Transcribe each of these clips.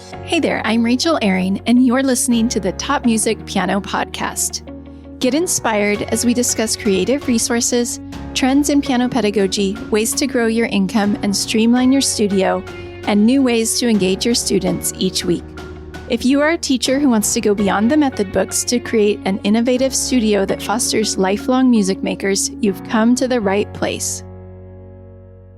Hey there, I'm Rachel Ehring, and you're listening to the Top Music Piano Podcast. Get inspired as we discuss creative resources, trends in piano pedagogy, ways to grow your income and streamline your studio, and new ways to engage your students each week. If you are a teacher who wants to go beyond the method books to create an innovative studio that fosters lifelong music makers, you've come to the right place.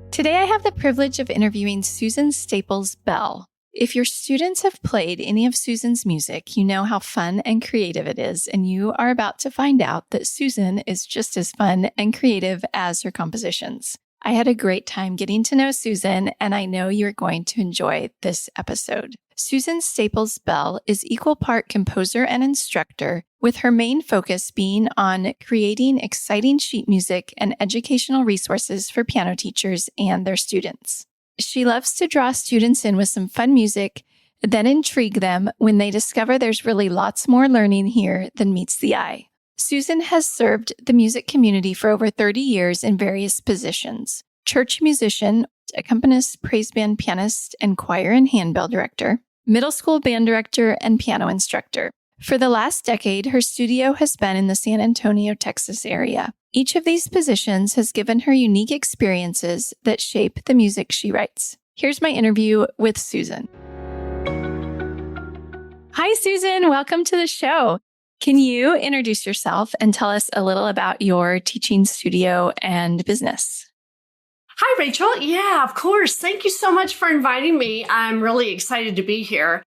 Today, I have the privilege of interviewing Susan Staples Bell. If your students have played any of Susan's music, you know how fun and creative it is, and you are about to find out that Susan is just as fun and creative as her compositions. I had a great time getting to know Susan, and I know you're going to enjoy this episode. Susan Staples Bell is equal part composer and instructor, with her main focus being on creating exciting sheet music and educational resources for piano teachers and their students. She loves to draw students in with some fun music, then intrigue them when they discover there's really lots more learning here than meets the eye. Susan has served the music community for over 30 years in various positions: church musician, accompanist, praise band pianist, and choir and handbell director, middle school band director, and piano instructor. For the last decade, her studio has been in the San Antonio, Texas area. Each of these positions has given her unique experiences that shape the music she writes. Here's my interview with Susan. Hi, Susan. Welcome to the show. Can you introduce yourself and tell us a little about your teaching studio and business? Hi, Rachel. Yeah, of course. Thank you so much for inviting me. I'm really excited to be here.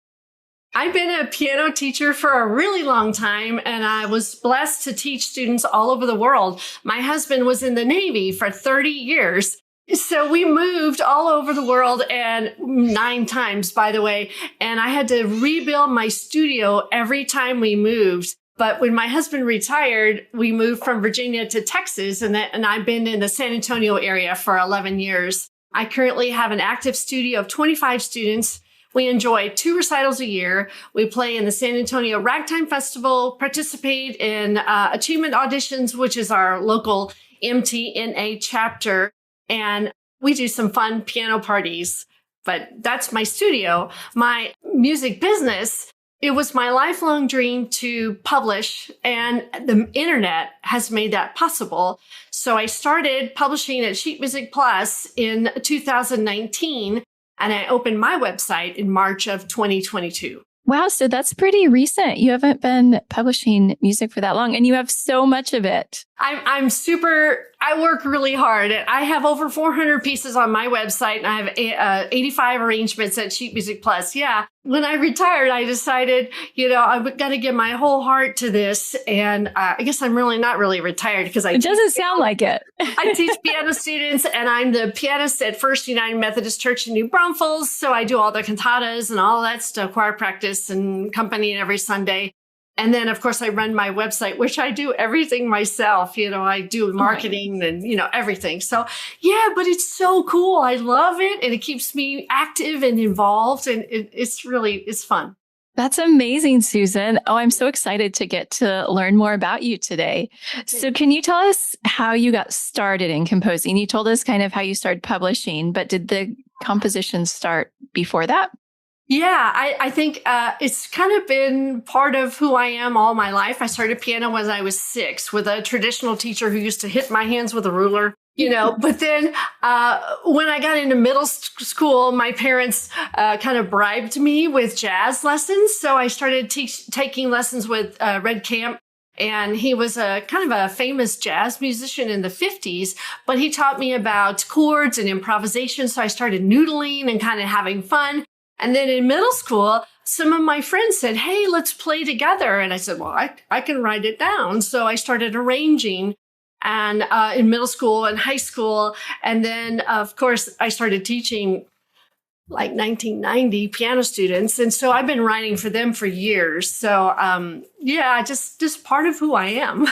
I've been a piano teacher for a really long time, and I was blessed to teach students all over the world. My husband was in the Navy for 30 years. So we moved all over the world, and 9 times, by the way, and I had to rebuild my studio every time we moved. But when my husband retired, we moved from Virginia to Texas, and I've been in the San Antonio area for 11 years. I currently have an active studio of 25 students. We enjoy 2 recitals a year. We play in the San Antonio Ragtime Festival, participate in Achievement Auditions, which is our local MTNA chapter, and we do some fun piano parties. But that's my studio. My music business, it was my lifelong dream to publish, and the internet has made that possible. So I started publishing at Sheet Music Plus in 2019. And I opened my website in March of 2022. Wow, so that's pretty recent. You haven't been publishing music for that long, and you have so much of it. I work really hard. I have over 400 pieces on my website, and I have 85 arrangements at Sheet Music Plus. Yeah. When I retired, I decided, I've got to give my whole heart to this. And I guess I'm really not really retired because it doesn't sound like it. I teach piano students, and I'm the pianist at First United Methodist Church in New Braunfels. So I do all the cantatas and all that stuff, choir practice and company every Sunday. And then, of course, I run my website, which I do everything myself. I do marketing and, everything. So, yeah, but it's so cool. I love it. And it keeps me active and involved. And it's fun. That's amazing, Susan. Oh, I'm so excited to get to learn more about you today. So can you tell us how you got started in composing? You told us kind of how you started publishing, but did the compositions start before that? Yeah, I think it's kind of been part of who I am all my life. I started piano when I was 6 with a traditional teacher who used to hit my hands with a ruler, But then when I got into middle school, my parents kind of bribed me with jazz lessons. So I started taking lessons with Red Camp. And he was a kind of a famous jazz musician in the 50s, but he taught me about chords and improvisation. So I started noodling and kind of having fun. And then in middle school, some of my friends said, hey, let's play together. And I said, well, I can write it down. So I started arranging and in middle school and high school. And then, of course, I started teaching like 1990 piano students. And so I've been writing for them for years. So, just part of who I am.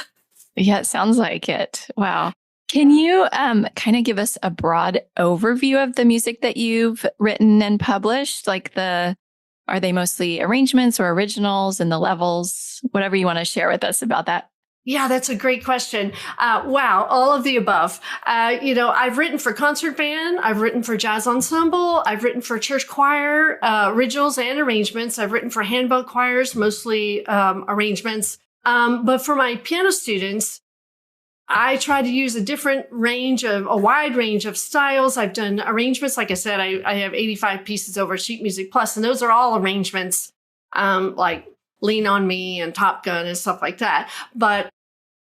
Yeah, it sounds like it. Wow. Can you kind of give us a broad overview of the music that you've written and published? Are they mostly arrangements or originals and the levels? Whatever you want to share with us about that. Yeah, that's a great question. Wow, all of the above. I've written for concert band, I've written for jazz ensemble, I've written for church choir, originals and arrangements. I've written for handbell choirs, mostly arrangements. But for my piano students, I try to use a wide range of styles. I've done arrangements. Like I said, I have 85 pieces over Sheet Music Plus, and those are all arrangements, like Lean on Me and Top Gun and stuff like that. But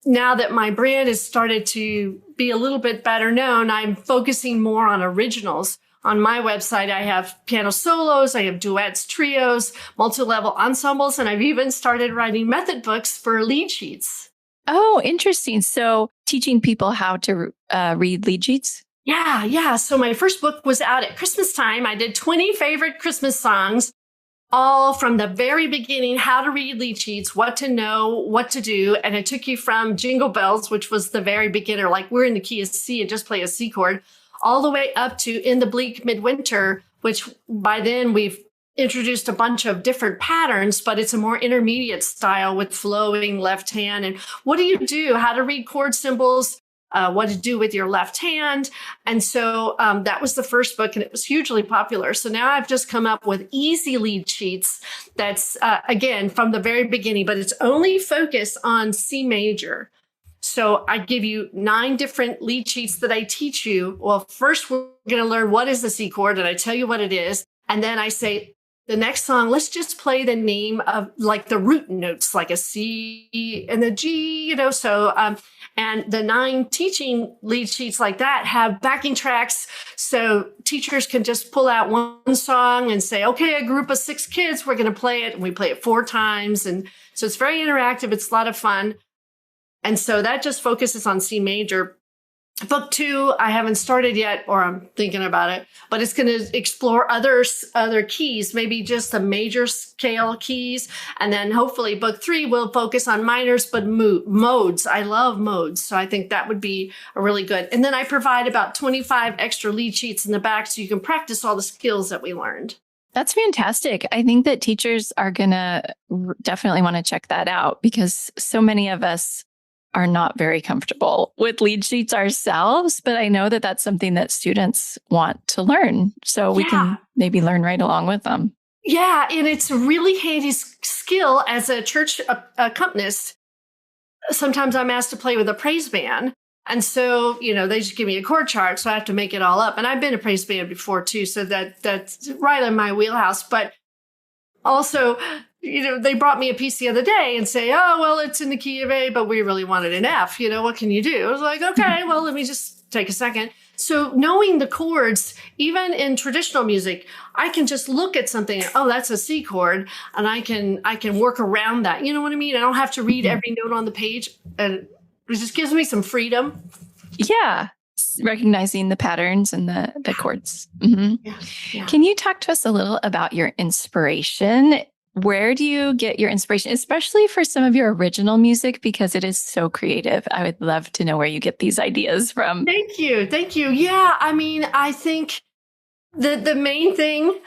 now that my brand has started to be a little bit better known, I'm focusing more on originals. On my website, I have piano solos, I have duets, trios, multi-level ensembles, and I've even started writing method books for lead sheets. Oh, interesting. So teaching people how to read lead sheets? Yeah. So my first book was out at Christmas time. I did 20 favorite Christmas songs, all from the very beginning, how to read lead sheets, what to know, what to do. And it took you from Jingle Bells, which was the very beginner, like we're in the key of C and just play a C chord, all the way up to In the Bleak Midwinter, which by then we've introduced a bunch of different patterns, but it's a more intermediate style with flowing left hand. And what do you do? How to read chord symbols, what to do with your left hand. And so that was the first book, and it was hugely popular. So now I've just come up with easy lead sheets that's, again, from the very beginning, but it's only focused on C major. So I give you 9 different lead sheets that I teach you. Well, first we're going to learn what is the C chord, and I tell you what it is. And then I say, the next song, let's just play the name of like the root notes, like a C and a G, and the 9 teaching lead sheets like that have backing tracks. So teachers can just pull out one song and say, okay, a group of 6 kids, we're going to play it. And we play it 4 times. And so it's very interactive. It's a lot of fun. And so that just focuses on C major. Book 2, I haven't started yet, or I'm thinking about it, but it's going to explore other keys, maybe just the major scale keys. And then hopefully book 3 will focus on minors, but modes. I love modes. So I think that would be a really good. And then I provide about 25 extra lead sheets in the back so you can practice all the skills that we learned. That's fantastic. I think that teachers are going to definitely want to check that out, because so many of us are not very comfortable with lead sheets ourselves, but I know that that's something that students want to learn. So we can maybe learn right along with them. Yeah, and it's a really handy skill as a church accompanist. Sometimes I'm asked to play with a praise band. And so, they just give me a chord chart, so I have to make it all up. And I've been a praise band before too, so that's right in my wheelhouse. But also, they brought me a piece the other day and say, oh, well, it's in the key of A, but we really wanted an F. What can you do? I was like, okay, well, let me just take a second. So knowing the chords, even in traditional music, I can just look at something, oh, that's a C chord, and I can work around that. You know what I mean? I don't have to read every note on the page, and it just gives me some freedom. Yeah. Recognizing the patterns and the chords. Mm-hmm. Yeah. Can you talk to us a little about your inspiration? Where do you get your inspiration, especially for some of your original music, because it is so creative? I would love to know where you get these ideas from. Thank you. Yeah, I think the main thing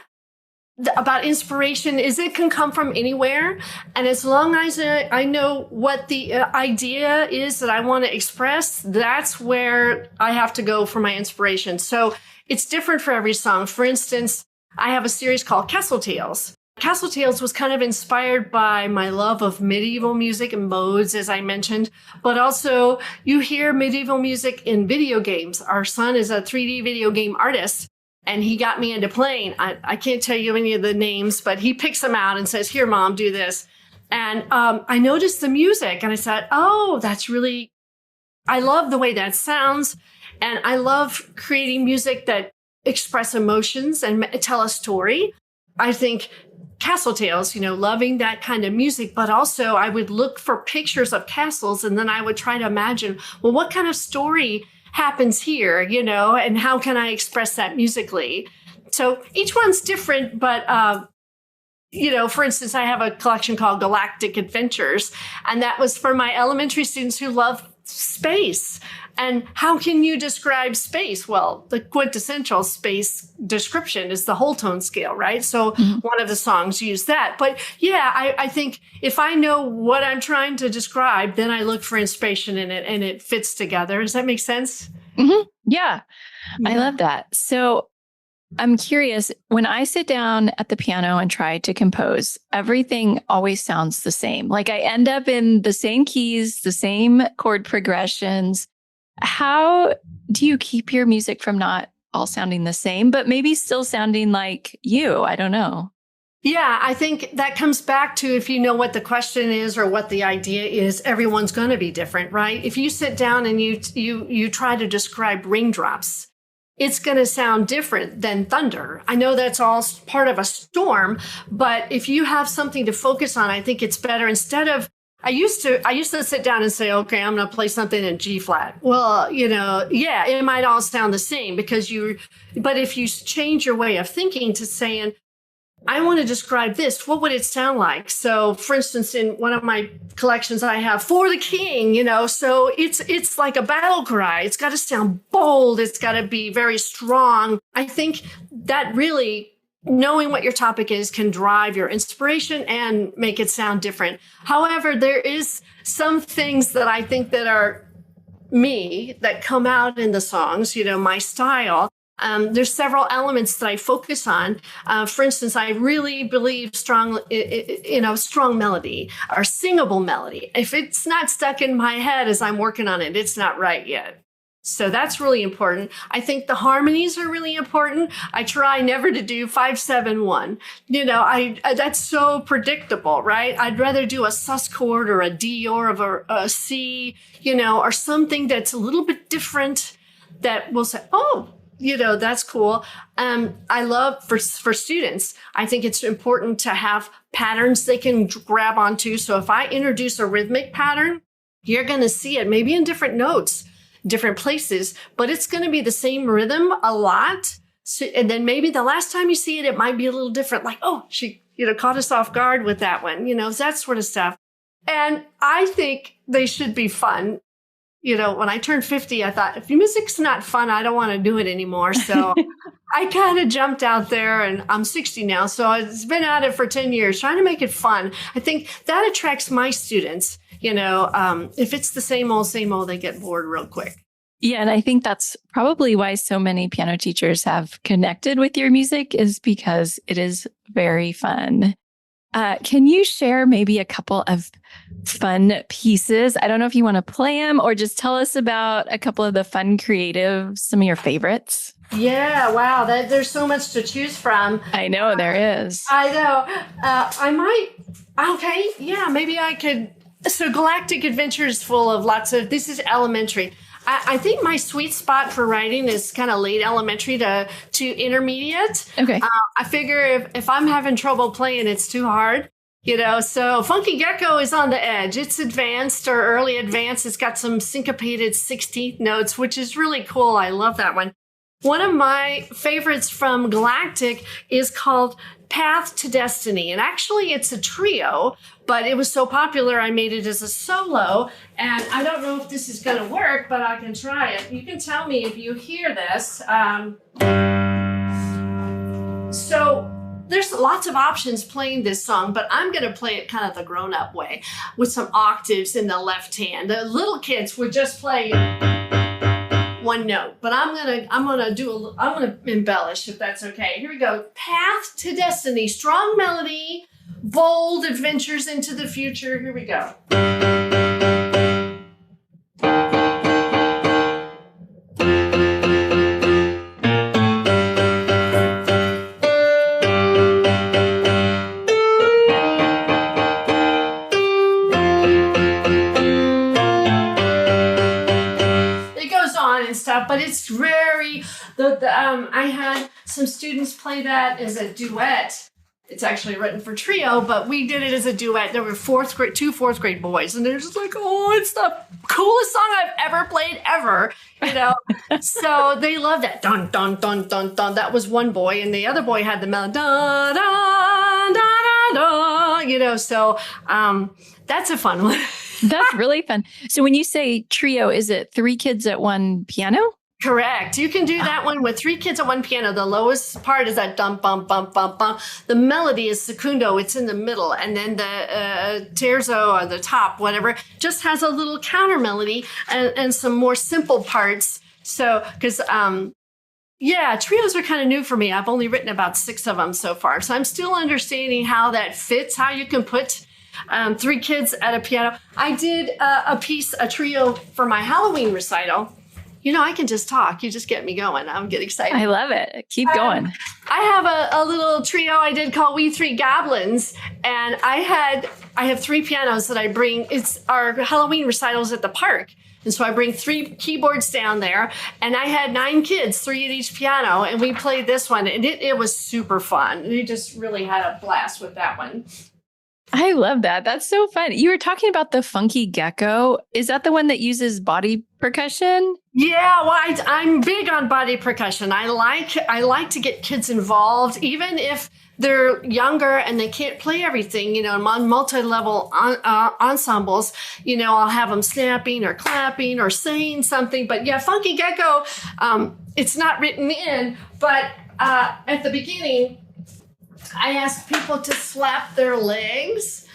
about inspiration is it can come from anywhere. And as long as I know what the idea is that I want to express, that's where I have to go for my inspiration. So it's different for every song. For instance, I have a series called Castle Tales. Castle Tales was kind of inspired by my love of medieval music and modes, as I mentioned, but also you hear medieval music in video games. Our son is a 3D video game artist, and he got me into playing. I can't tell you any of the names, but he picks them out and says, here, Mom, do this. And I noticed the music, and I said, oh, I love the way that sounds. And I love creating music that express emotions and tell a story. I think Castle Tales, loving that kind of music, but also I would look for pictures of castles, and then I would try to imagine, well, what kind of story happens here, and how can I express that musically? So each one's different, but, for instance, I have a collection called Galactic Adventures, and that was for my elementary students who love space. And how can you describe space? Well, the quintessential space description is the whole tone scale, right? So one of the songs use that. But yeah, I think if I know what I'm trying to describe, then I look for inspiration in it and it fits together. Does that make sense? Yeah, I love that. So I'm curious, when I sit down at the piano and try to compose, everything always sounds the same. Like I end up in the same keys, the same chord progressions. How do you keep your music from not all sounding the same, but maybe still sounding like you? I don't know. Yeah, I think that comes back to if you know what the question is or what the idea is, everyone's going to be different, right? If you sit down and you try to describe raindrops, it's going to sound different than thunder. I know that's all part of a storm, but if you have something to focus on, I think it's better instead of I used to sit down and say, okay, I'm going to play something in G flat. Well, yeah, it might all sound the same but if you change your way of thinking to saying, I want to describe this, what would it sound like? So for instance, in one of my collections, I have For the King, so it's like a battle cry. It's got to sound bold. It's got to be very strong. I think that really knowing what your topic is can drive your inspiration and make it sound different. However, there is some things that I think that are me that come out in the songs, my style. There's several elements that I focus on. For instance, I really believe strong melody or singable melody. If it's not stuck in my head as I'm working on it, it's not right yet. So that's really important. I think the harmonies are really important. I try never to do 5-7-1. That's so predictable, right? I'd rather do a sus chord or a D or a C, or something that's a little bit different that will say, oh, that's cool. I love for students, I think it's important to have patterns they can grab onto. So if I introduce a rhythmic pattern, you're going to see it maybe in different notes, different places, but it's going to be the same rhythm a lot. So, and then maybe the last time you see it, it might be a little different. Like, oh, she, caught us off guard with that one, that sort of stuff. And I think they should be fun. When I turned 50, I thought, if music's not fun, I don't want to do it anymore. So I kind of jumped out there and I'm 60 now. So it's been at it for 10 years, trying to make it fun. I think that attracts my students. If it's the same old, they get bored real quick. Yeah. And I think that's probably why so many piano teachers have connected with your music is because it is very fun. Can you share maybe a couple of fun pieces? I don't know if you want to play them or just tell us about a couple of the fun, creative, some of your favorites. Yeah, wow. There's so much to choose from. I know there is. I know. Okay, yeah, maybe I could. So Galactic Adventure is full of this is elementary. I think my sweet spot for writing is kind of late elementary to intermediate. Okay. I figure if I'm having trouble playing, it's too hard, so Funky Gecko is on the edge. It's advanced or early advanced. It's got some syncopated 16th notes, which is really cool. I love that one. One of my favorites from Galactic is called Path to Destiny. And actually it's a trio, but it was so popular I made it as a solo. And I don't know if this is going to work, but I can try it. You can tell me if you hear this. So there's lots of options playing this song, but I'm going to play it kind of the grown-up way with some octaves in the left hand. The little kids would just play one note, but I'm gonna embellish if that's okay. Here we go. Path to Destiny, strong melody, bold adventures into the future. Here we go. But it's very, I had some students play that as a duet. It's actually written for trio, but we did it as a duet. There were two fourth grade boys, and they're just like, oh, it's the coolest song I've ever played ever, So they loved that. Dun, dun, dun, dun, dun. That was one boy, and the other boy had the melody. Dun, dun, dun, dun, dun. So that's a fun one. That's really fun. So when you say trio, is it 3 kids at one piano? Correct. You can do that one with 3 kids at one piano. The lowest part is that dum, bum, bum, bum, bum. The melody is secundo. It's in the middle. And then the terzo or the top, whatever, just has a little counter melody and some more simple parts. So, because, trios are kind of new for me. I've only written about 6 of them so far. So I'm still understanding how that fits, how you can put 3 kids at a piano. I did a trio for my Halloween recital. I can just talk. You just get me going. I'm getting excited. I love it. Keep going. I have a little trio I did called We Three Goblins. And I have 3 pianos that I bring. It's our Halloween recitals at the park. And so I bring 3 keyboards down there. And I had 9 kids, 3 at each piano. And we played this one. And it was super fun. We just really had a blast with that one. I love that. That's so fun. You were talking about the funky gecko. Is that the one that uses body percussion? Yeah, well, I'm big on body percussion. I like to get kids involved, even if they're younger and they can't play everything. On multi-level ensembles, I'll have them snapping or clapping or saying something. But yeah, funky gecko, it's not written in, but at the beginning, I asked people to slap their legs,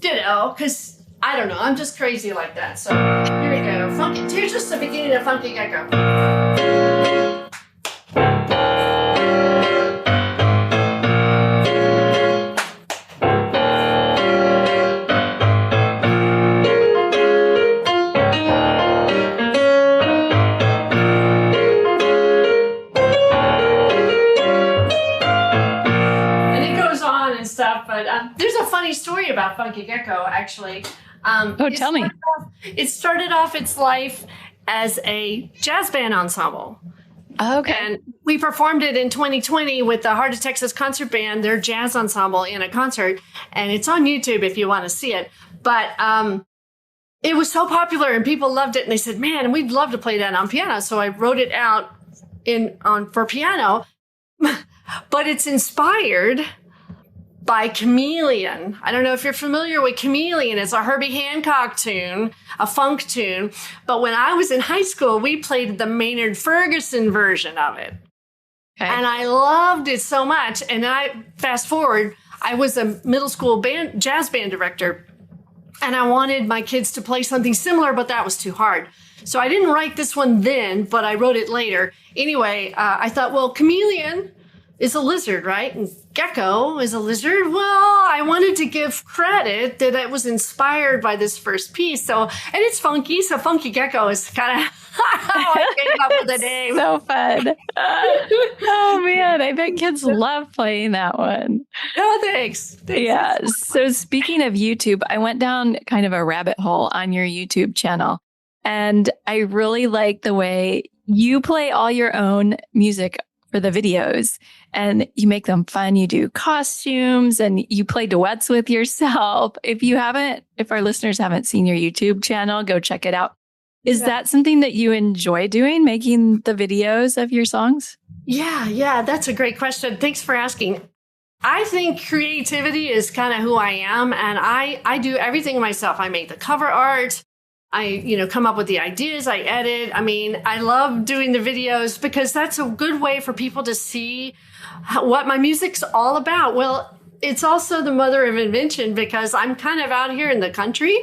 because I don't know, I'm just crazy like that. So here we go. Here's just the beginning of Funky Gecko. There's a funny story about Funky Gecko, actually. Tell me. It started off its life as a jazz band ensemble. Okay. And we performed it in 2020 with the Heart of Texas Concert Band, their jazz ensemble, in a concert. And it's on YouTube if you want to see it. But it was so popular and people loved it. And they said, man, we'd love to play that on piano. So I wrote it out for piano. But it's inspired by Chameleon. I don't know if you're familiar with Chameleon. It's a Herbie Hancock tune, a funk tune. But when I was in high school, we played the Maynard Ferguson version of it. Okay. And I loved it so much. And then fast forward, I was a middle school jazz band director. And I wanted my kids to play something similar, but that was too hard. So I didn't write this one then, but I wrote it later. Anyway, I thought, well, Chameleon is a lizard, right? And gecko is a lizard. Well, I wanted to give credit that it was inspired by this first piece. And it's funky. So Funky Gecko is kind of how I came up with the name. So fun. Oh, man. I bet kids love playing that one. Oh, thanks. Yeah. So speaking of YouTube, I went down kind of a rabbit hole on your YouTube channel. And I really like the way you play all your own music for the videos and you make them fun. You do costumes and you play duets with yourself. If our listeners haven't seen your YouTube channel, go check it out. Is that something that you enjoy doing, making the videos of your songs? Yeah, that's a great question. Thanks for asking. I think creativity is kind of who I am, and I do everything myself. I make the cover art. I, come up with the ideas, I edit. I mean, I love doing the videos because that's a good way for people to see what my music's all about. Well, it's also the mother of invention because I'm kind of out here in the country.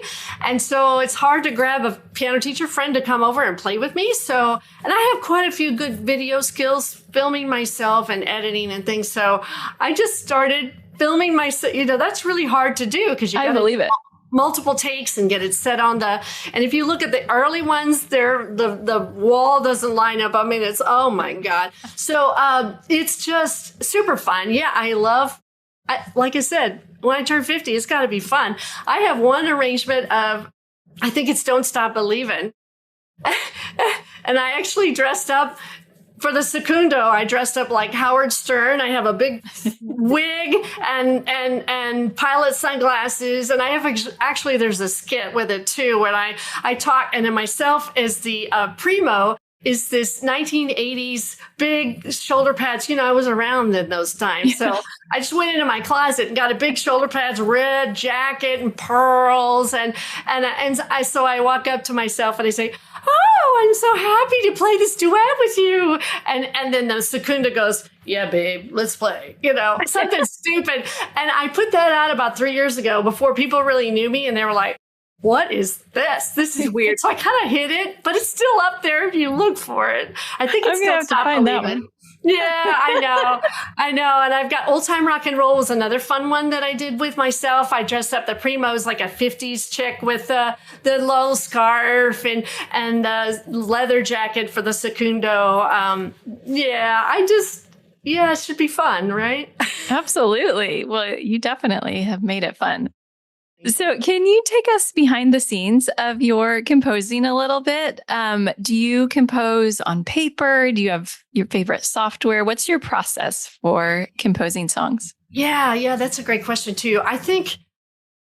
And so it's hard to grab a piano teacher friend to come over and play with me. And I have quite a few good video skills, filming myself and editing and things. So I just started filming myself. That's really hard to do because I believe it. Multiple takes and get it set on and if you look at the early ones, the wall doesn't line up. I mean, it's, oh my God. So it's just super fun. Yeah, like I said, when I turn 50, it's got to be fun. I have one arrangement of, I think it's Don't Stop Believin'. And I actually dressed up for the secundo. I dressed up like Howard Stern. I have a big wig and pilot sunglasses. And I have actually, there's a skit with it too, when I talk, and then myself is the primo, is this 1980s big shoulder pads. You know, I was around in those times. So I just went into my closet and got a big shoulder pads, red jacket and pearls. So I walk up to myself and I say, oh, I'm so happy to play this duet with you. And then the secunda goes, yeah, babe, let's play, you know, something stupid. And I put that out about 3 years ago before people really knew me. And they were like, what is this? This is weird. So I kind of hid it, but it's still up there if you look for it. I think it's still Stop Believin'. Yeah, I know. And I've got Old Time Rock and Roll was another fun one that I did with myself. I dressed up the primos like a 50s chick with the little scarf and leather jacket for the secundo. It should be fun, right? Absolutely. Well, you definitely have made it fun. So can you take us behind the scenes of your composing a little bit? Do you compose on paper? Do you have your favorite software? What's your process for composing songs? Yeah, that's a great question too. I think,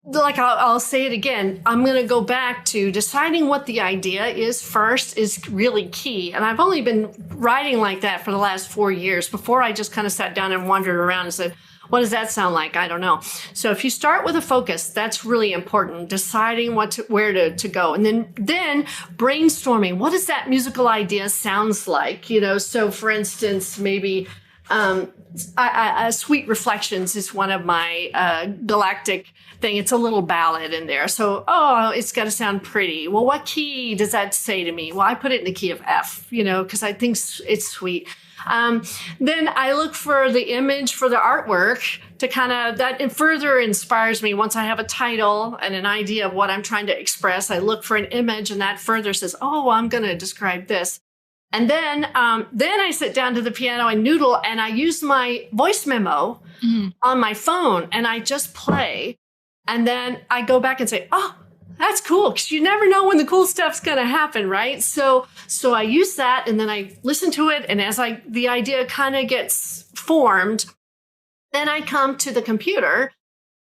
like I'll say it again, I'm going to go back to deciding what the idea is first is really key. And I've only been writing like that for the last 4 years. Before I just kind of sat down and wandered around and said, what does that sound like? I don't know. So if you start with a focus, that's really important. Deciding where to go. And then brainstorming. What does that musical idea sounds like? You know, so for instance, maybe Sweet Reflections is one of my galactic thing. It's a little ballad in there. So, it's got to sound pretty. Well, what key does that say to me? Well, I put it in the key of F, you know, because I think it's sweet. Then I look for the image for the artwork to that further inspires me. Once I have a title and an idea of what I'm trying to express, I look for an image and that further says, I'm going to describe this. And then I sit down to the piano and noodle and I use my voice memo on my phone and I just play. And then I go back and say, that's cool, because you never know when the cool stuff's going to happen, right? So I use that, and then I listen to it, and as the idea kind of gets formed, then I come to the computer,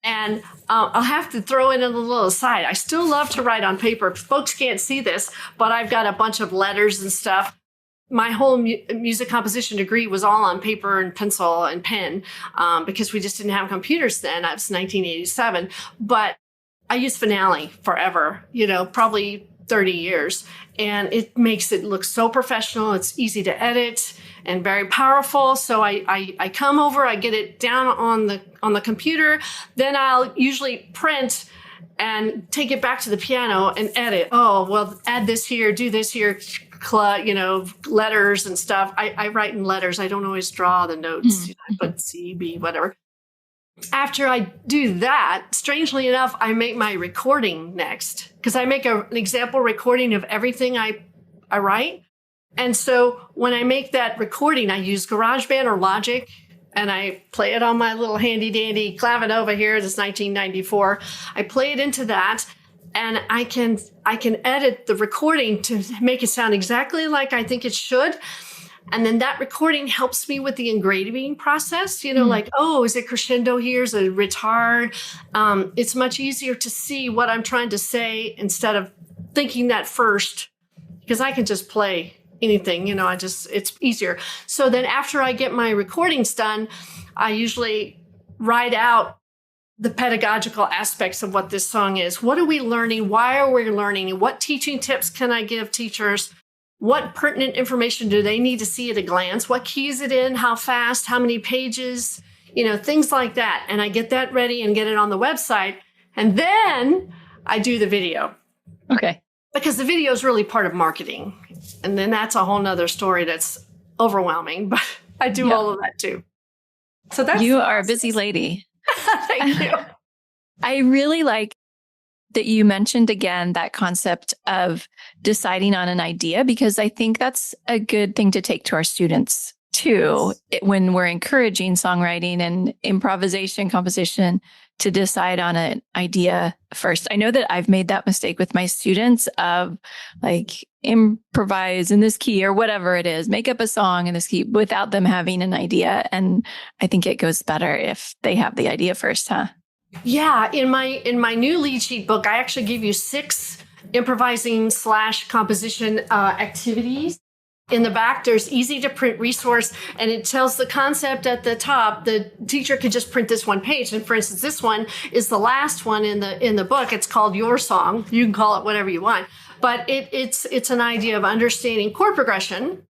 and I'll have to throw in a little aside. I still love to write on paper. Folks can't see this, but I've got a bunch of letters and stuff. My whole music composition degree was all on paper and pencil and pen because we just didn't have computers then. That was 1987, but I use Finale forever, probably 30 years. And it makes it look so professional. It's easy to edit and very powerful. So I come over, I get it down on the computer. Then I'll usually print and take it back to the piano and edit. Add this here, do this here, letters and stuff. I write in letters. I don't always draw the notes. I put C, B, whatever. After I do that, strangely enough, I make my recording next because I make an example recording of everything I write. And so when I make that recording, I use GarageBand or Logic and I play it on my little handy dandy Clavinova here. This is 1994. I play it into that and I can edit the recording to make it sound exactly like I think it should. And then that recording helps me with the engraving process, is it crescendo here? Is it retard? It's much easier to see what I'm trying to say instead of thinking that first, because I can just play anything, it's easier. So then after I get my recordings done, I usually write out the pedagogical aspects of what this song is. What are we learning? Why are we learning? What teaching tips can I give teachers? What pertinent information do they need to see at a glance? What key is it in? How fast? How many pages? Things like that. And I get that ready and get it on the website. And then I do the video. Okay. Because the video is really part of marketing. And then that's a whole nother story that's overwhelming. But I do all of that too. So you are a busy lady. Thank you. I really like that you mentioned again that concept of deciding on an idea, because I think that's a good thing to take to our students too, when we're encouraging songwriting and improvisation, composition, to decide on an idea first. I know that I've made that mistake with my students of improvise in this key or whatever it is, make up a song in this key without them having an idea. And I think it goes better if they have the idea first, huh? Yeah, in my new lead sheet book, I actually give you 6 improvising / composition activities. In the back, there's easy to print resource, and it tells the concept at the top. The teacher could just print this one page. And for instance, this one is the last one in the book. It's called Your Song. You can call it whatever you want, but it's an idea of understanding chord progression.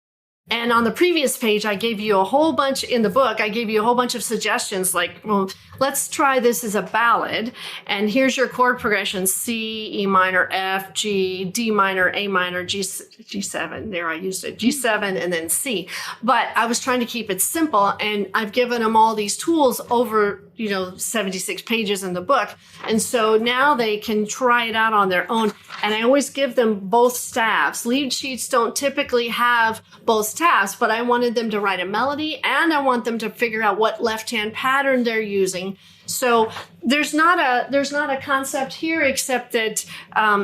And on the previous page, I gave you a whole bunch in the book. I gave you a whole bunch of suggestions like, well, let's try this as a ballad. And here's your chord progression: C, E minor, F, G, D minor, A minor, G7. There, I used it. G7 and then C. But I was trying to keep it simple. And I've given them all these tools over, 76 pages in the book. And so now they can try it out on their own. And I always give them both staffs. Lead sheets don't typically have both staffs, but I wanted them to write a melody and I want them to figure out what left-hand pattern they're using. So there's not a concept here except that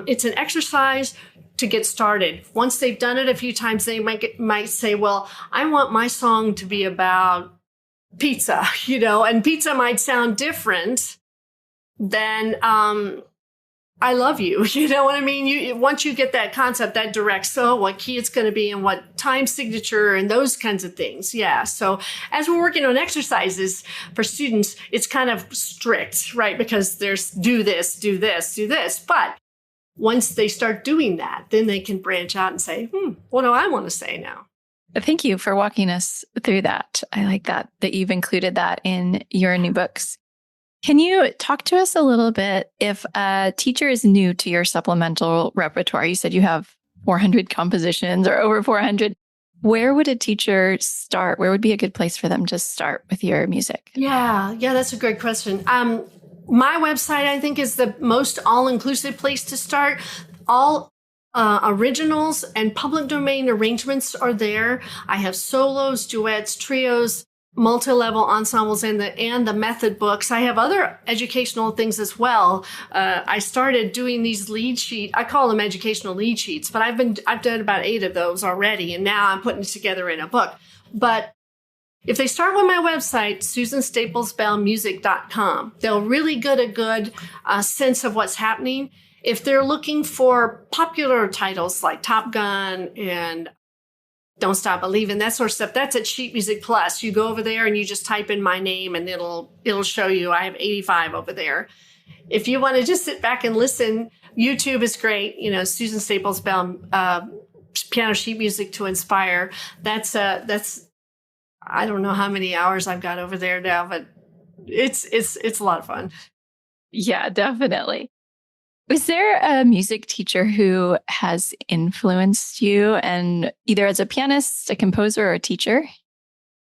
it's an exercise to get started. Once they've done it a few times, they might say, well, I want my song to be about pizza, and pizza might sound different than I love you. You know what I mean? Once you get that concept, that directs, what key it's going to be and what time signature and those kinds of things. Yeah. So as we're working on exercises for students, it's kind of strict, right? Because there's do this, do this, do this. But once they start doing that, then they can branch out and say, what do I want to say now? Thank you for walking us through that. I like that you've included that in your new books. Can you talk to us a little bit if a teacher is new to your supplemental repertoire? You said you have 400 compositions or over 400. Where would a teacher start? Where would be a good place for them to start with your music? Yeah, that's a great question. My website, I think, is the most all-inclusive place to start. All originals and public domain arrangements are there. I have solos, duets, trios, multi-level ensembles, and the method books. I have other educational things as well. I started doing these lead sheets. I call them educational lead sheets, but I've done about 8 of those already, and now I'm putting it together in a book. But if they start with my website, SusanStaplesBellMusic.com, they'll really get a good sense of what's happening. If they're looking for popular titles like Top Gun and Don't Stop Believin', that sort of stuff, that's at Sheet Music Plus. You go over there and you just type in my name and it'll show you. I have 85 over there. If you want to just sit back and listen, YouTube is great. Susan Staples Bell, piano sheet music to inspire. That's I don't know how many hours I've got over there now, but it's a lot of fun. Yeah, definitely. Was there a music teacher who has influenced you, and either as a pianist, a composer, or a teacher?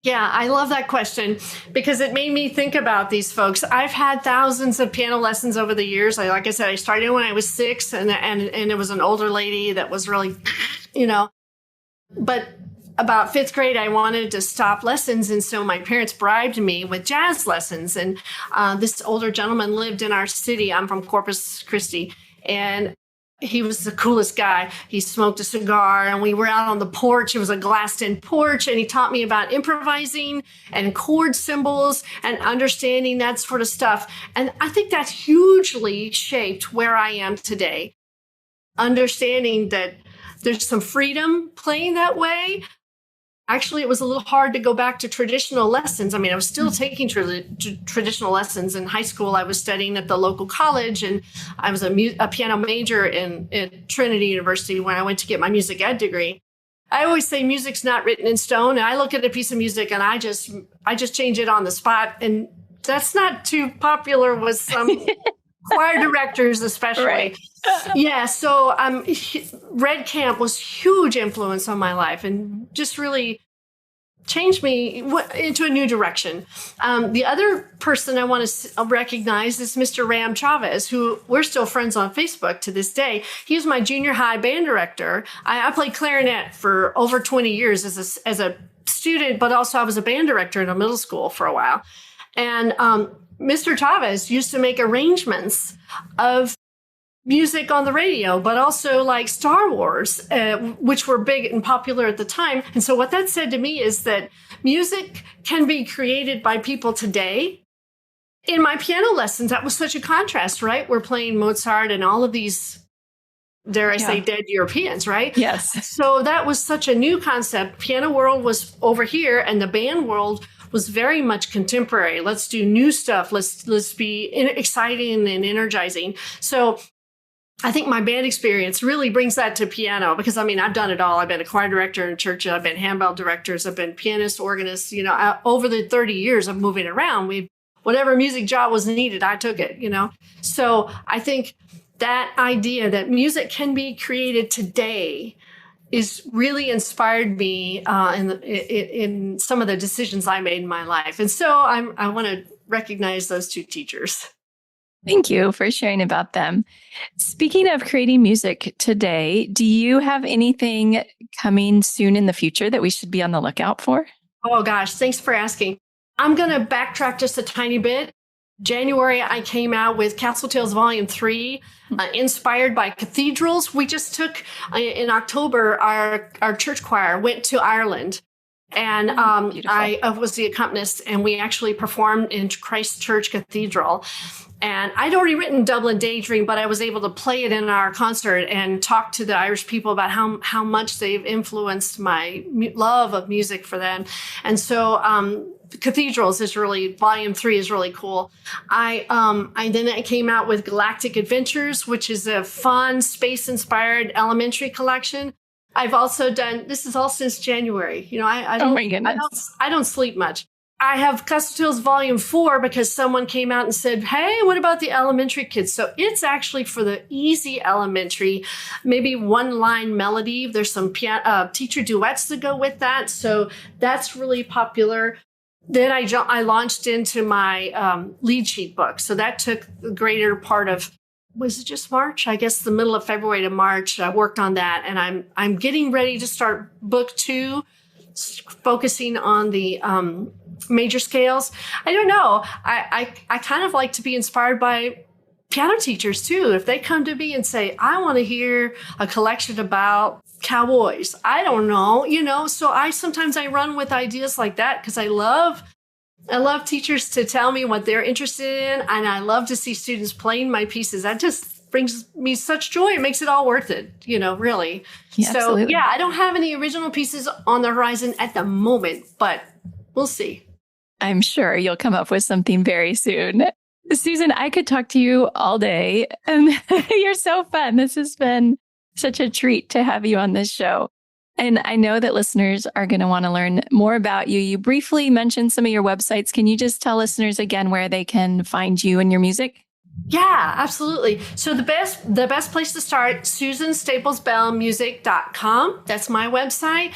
Yeah, I love that question because it made me think about these folks. I've had thousands of piano lessons over the years. Like I said, I started when I was 6, and it was an older lady that was really, But about 5th grade, I wanted to stop lessons. And so my parents bribed me with jazz lessons. And this older gentleman lived in our city. I'm from Corpus Christi. And he was the coolest guy. He smoked a cigar and we were out on the porch. It was a glassed-in porch. And he taught me about improvising and chord symbols and understanding that sort of stuff. And I think that hugely shaped where I am today. Understanding that there's some freedom playing that way. Actually, it was a little hard to go back to traditional lessons. I mean, I was still taking traditional lessons. In high school, I was studying at the local college, and I was a piano major at Trinity University when I went to get my music ed degree. I always say music's not written in stone. And I look at a piece of music and I just change it on the spot. And that's not too popular with some choir directors, especially. Right. Yeah. So Red Camp was huge influence on my life and just really changed me into a new direction. The other person I want to recognize is Mr. Ram Chavez, who we're still friends on Facebook to this day. He was my junior high band director. I played clarinet for over 20 years as a student, but also I was a band director in a middle school for a while. And Mr. Chavez used to make arrangements of music on the radio, but also like Star Wars, which were big and popular at the time. And so what that said to me is that music can be created by people today. In my piano lessons, that was such a contrast, right? We're playing Mozart and all of these dare I say, dead Europeans, right? Yes. So that was such a new concept. Piano world was over here, and the band world was very much contemporary. Let's do new stuff. Let's be exciting and energizing. So I think my band experience really brings that to piano because, I mean, I've done it all. I've been a choir director in church. I've been handbell directors. I've been pianist, organist. Over the 30 years of moving around, whatever music job was needed, I took it, So I think that idea that music can be created today is really inspired me in some of the decisions I made in my life. And so I want to recognize those two teachers. Thank you for sharing about them. Speaking of creating music today, do you have anything coming soon in the future that we should be on the lookout for? Oh, gosh, thanks for asking. I'm going to backtrack just a tiny bit. January, I came out with Castle Tales Volume 3, inspired by cathedrals. We just took, in October, our church choir went to Ireland. And I was the accompanist, and we actually performed in Christ Church Cathedral. And I'd already written Dublin Daydream, but I was able to play it in our concert and talk to the Irish people about how much they've influenced my love of music for them. And so Cathedrals is Volume 3 is really cool. I came out with Galactic Adventures, which is a fun space-inspired elementary collection. I've also done, this is all since January. I don't, oh my goodness. I don't sleep much. I have Castle Tales Volume 4 because someone came out and said, hey, what about the elementary kids? So it's actually for the easy elementary, maybe one-line melody. There's some teacher duets that go with that. So that's really popular. Then I launched into my lead sheet book. So that took the greater part of, was it just March? I guess the middle of February to March. I worked on that, and I'm getting ready to start book 2, focusing on the major scales. I don't know. I kind of like to be inspired by piano teachers too. If they come to me and say, I want to hear a collection about cowboys, I don't know, so sometimes I run with ideas like that because I love teachers to tell me what they're interested in, and I love to see students playing my pieces. That just brings me such joy. It makes it all worth it, really. Yeah, so absolutely. I don't have any original pieces on the horizon at the moment, but we'll see. I'm sure you'll come up with something very soon. Susan, I could talk to you all day, and you're so fun. This has been such a treat to have you on this show. And I know that listeners are going to want to learn more about you. You briefly mentioned some of your websites. Can you just tell listeners again where they can find you and your music? Yeah, absolutely. So the best place to start, SusanStaplesBellMusic.com. That's my website.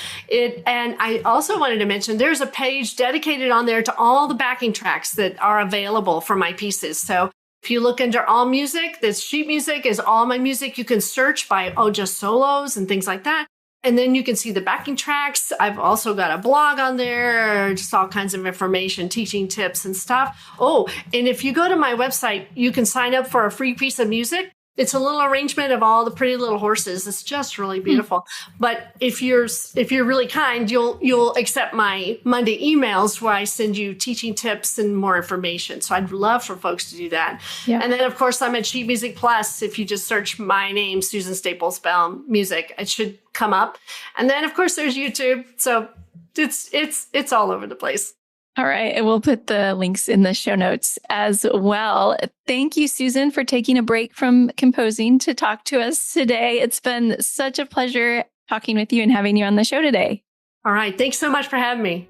And I also wanted to mention there's a page dedicated on there to all the backing tracks that are available for my pieces. So if you look under all music, this sheet music is all my music. You can search by just solos and things like that. And then you can see the backing tracks. I've also got a blog on there, just all kinds of information, teaching tips and stuff. Oh, and if you go to my website, you can sign up for a free piece of music. It's a little arrangement of all the pretty little horses. It's just really beautiful. But if you're really kind, you'll accept my Monday emails where I send you teaching tips and more information. So I'd love for folks to do that. Yeah. And then of course I'm at Sheet Music Plus. If you just search my name, Susan Staples Bell Music, it should come up. And then of course there's YouTube. So it's all over the place. All right. And we'll put the links in the show notes as well. Thank you, Susan, for taking a break from composing to talk to us today. It's been such a pleasure talking with you and having you on the show today. All right. Thanks so much for having me.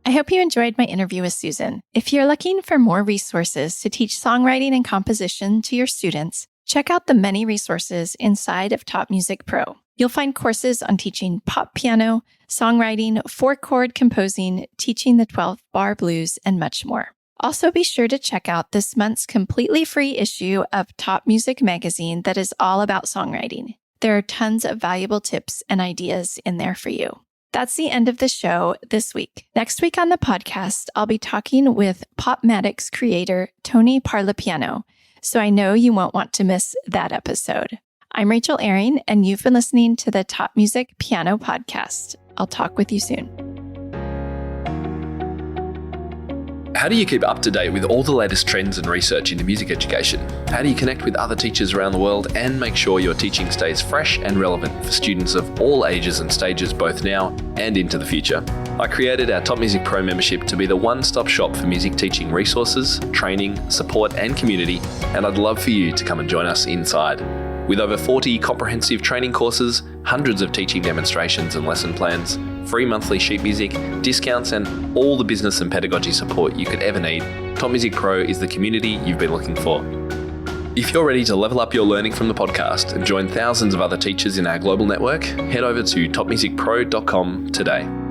I hope you enjoyed my interview with Susan. If you're looking for more resources to teach songwriting and composition to your students, check out the many resources inside of Top Music Pro. You'll find courses on teaching pop piano, songwriting, 4-chord composing, teaching the 12-bar blues, and much more. Also, be sure to check out this month's completely free issue of Top Music magazine that is all about songwriting. There are tons of valuable tips and ideas in there for you. That's the end of the show this week. Next week on the podcast, I'll be talking with Popmatics creator Tony Parlapiano, so I know you won't want to miss that episode. I'm Rachel Ehring, and you've been listening to the Top Music Piano Podcast. I'll talk with you soon. How do you keep up to date with all the latest trends and research into music education? How do you connect with other teachers around the world and make sure your teaching stays fresh and relevant for students of all ages and stages both now and into the future? I created our Top Music Pro membership to be the one-stop shop for music teaching resources, training, support and community, and I'd love for you to come and join us inside. With over 40 comprehensive training courses, hundreds of teaching demonstrations and lesson plans, free monthly sheet music, discounts and all the business and pedagogy support you could ever need, Top Music Pro is the community you've been looking for. If you're ready to level up your learning from the podcast and join thousands of other teachers in our global network, head over to topmusicpro.com today.